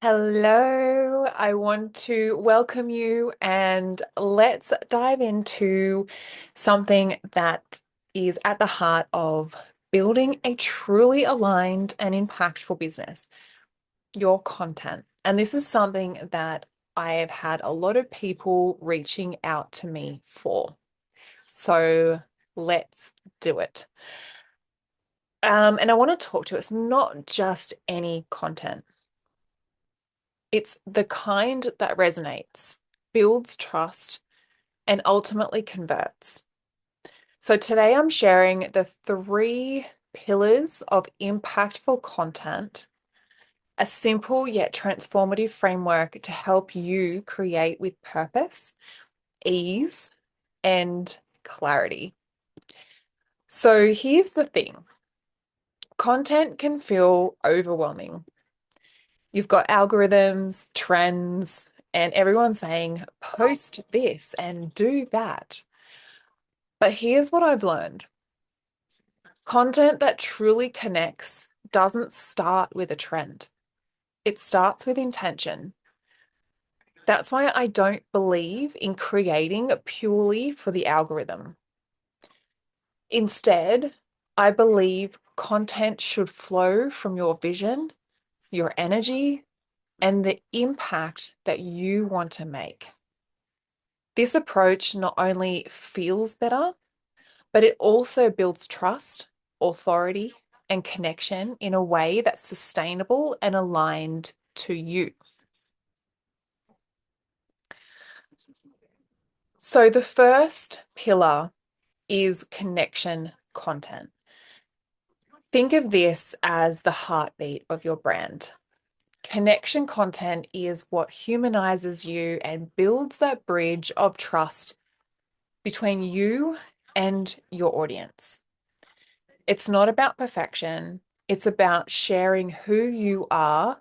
Hello, I want to welcome you and let's dive into something that is at the heart of building a truly aligned and impactful business, your content. And this is something that I have had a lot of people reaching out to me for. So let's do it. And I want to talk to you. It's not just any content. It's the kind that resonates, builds trust, and ultimately converts. So today I'm sharing the three pillars of impactful content, a simple yet transformative framework to help you create with purpose, ease, and clarity. So here's the thing. Content can feel overwhelming. You've got algorithms, trends, and everyone saying, post this and do that. But here's what I've learned. Content that truly connects doesn't start with a trend. It starts with intention. That's why I don't believe in creating purely for the algorithm. Instead, I believe content should flow from your vision, your energy, and the impact that you want to make. This approach not only feels better, but it also builds trust, authority, and connection in a way that's sustainable and aligned to you. So, the first pillar is connection content. Think of this as the heartbeat of your brand. Connection content is what humanizes you and builds that bridge of trust between you and your audience. It's not about perfection. It's about sharing who you are,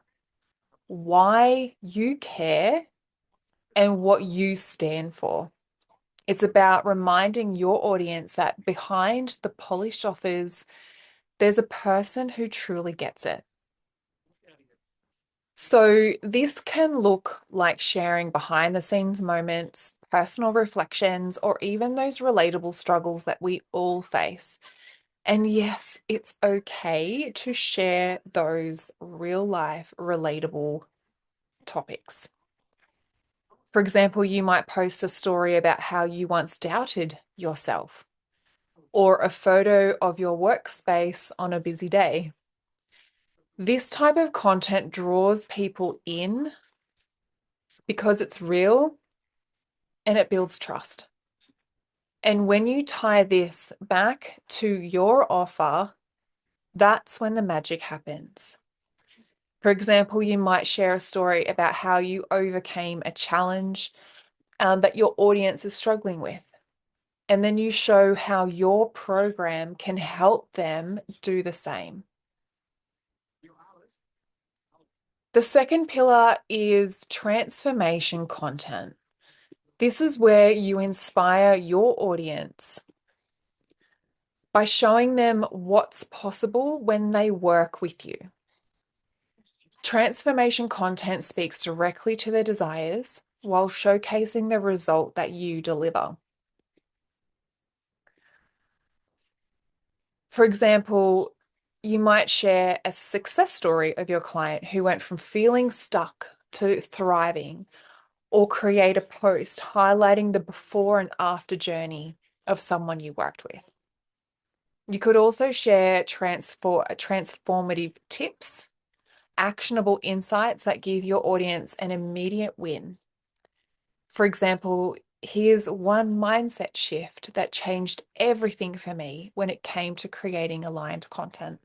why you care, and what you stand for. It's about reminding your audience that behind the polished offers, there's a person who truly gets it. So, this can look like sharing behind the scenes moments, personal reflections, or even those relatable struggles that we all face. And yes, it's okay to share those real life relatable topics. For example, you might post a story about how you once doubted yourself, or a photo of your workspace on a busy day. This type of content draws people in because it's real and it builds trust. And when you tie this back to your offer, that's when the magic happens. For example, you might share a story about how you overcame a challenge that your audience is struggling with. And then you show how your program can help them do the same. The second pillar is transformation content. This is where you inspire your audience by showing them what's possible when they work with you. Transformation content speaks directly to their desires while showcasing the result that you deliver. For example, you might share a success story of your client who went from feeling stuck to thriving, or create a post highlighting the before and after journey of someone you worked with. You could also share transformative tips, actionable insights that give your audience an immediate win. For example, here's one mindset shift that changed everything for me when it came to creating aligned content.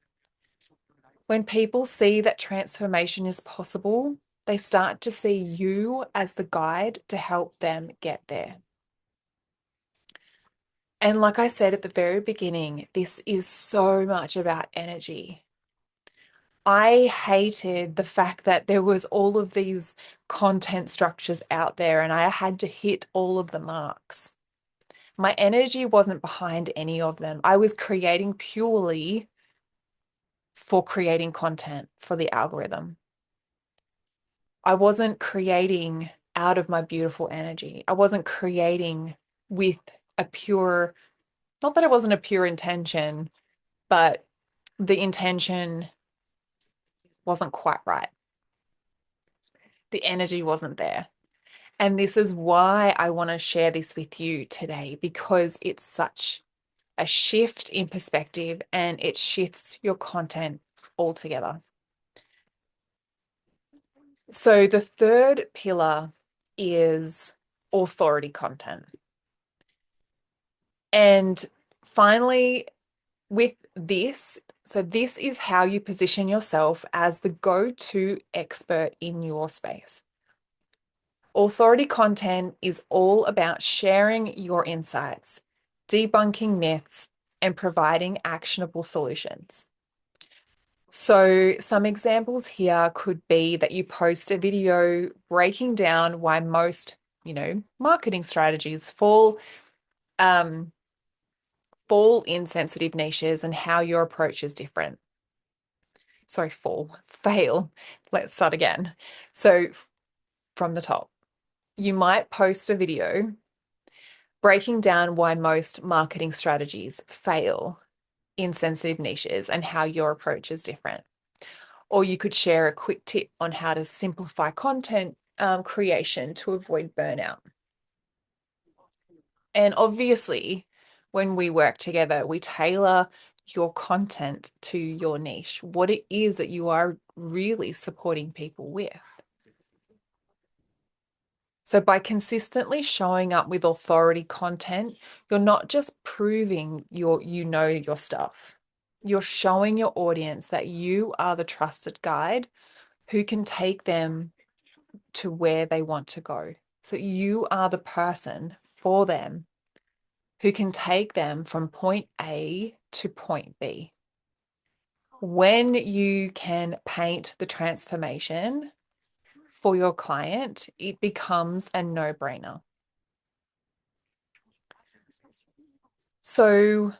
When people see that transformation is possible, they start to see you as the guide to help them get there. And like I said at the very beginning, this is so much about energy. I hated the fact that there was all of these content structures out there and I had to hit all of the marks. My energy wasn't behind any of them. I was creating purely for creating content for the algorithm. I wasn't creating out of my beautiful energy. I wasn't creating with a pure, not that it wasn't a pure intention, but the intention wasn't quite right. The energy wasn't there. And this is why I want to share this with you today, because it's such a shift in perspective and it shifts your content altogether. So the third pillar is authority content. And finally, with this, so this is how you position yourself as the go-to expert in your space. Authority content is all about sharing your insights, debunking myths, and providing actionable solutions. So some examples here could be that you post a video breaking down why most, marketing strategies fall in sensitive niches and how your approach is different. Sorry, fail. Let's start again. So from the top, you might post a video breaking down why most marketing strategies fail in sensitive niches and how your approach is different. Or you could share a quick tip on how to simplify content creation to avoid burnout. And obviously, when we work together, we tailor your content to your niche, what it is that you are really supporting people with. So by consistently showing up with authority content, you're not just proving you know your stuff. You're showing your audience that you are the trusted guide who can take them to where they want to go. So you are the person for them who can take them from point A to point B. When you can paint the transformation for your client, it becomes a no-brainer. So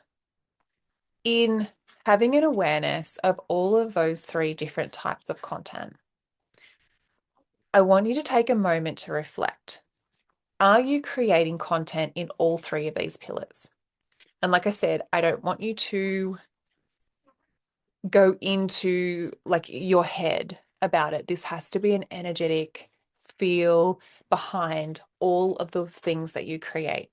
in having an awareness of all of those three different types of content, I want you to take a moment to reflect. Are you creating content in all three of these pillars? And like I said, I don't want you to go into like your head about it. This has to be an energetic feel behind all of the things that you create.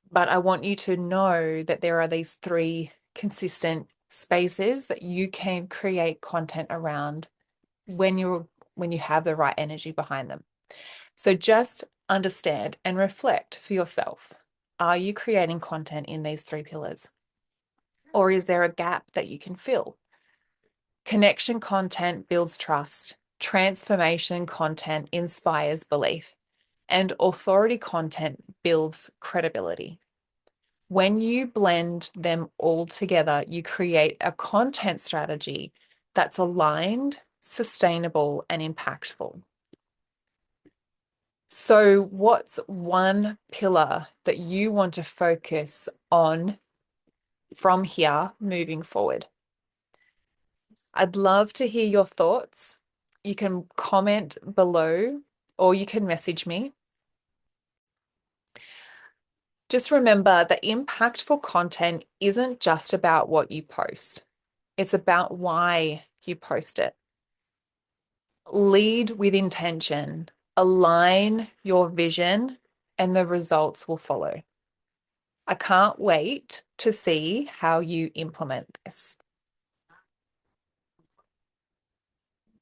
But I want you to know that there are these three consistent spaces that you can create content around when you have the right energy behind them. So just understand and reflect for yourself. Are you creating content in these three pillars? Or is there a gap that you can fill? Connection content builds trust. Transformation content inspires belief. And authority content builds credibility. When you blend them all together, you create a content strategy that's aligned, sustainable, and impactful. So what's one pillar that you want to focus on from here moving forward? I'd love to hear your thoughts. You can comment below or you can message me. Just remember that impactful content isn't just about what you post. It's about why you post it. Lead with intention, align your vision, and the results will follow. I can't wait to see how you implement this.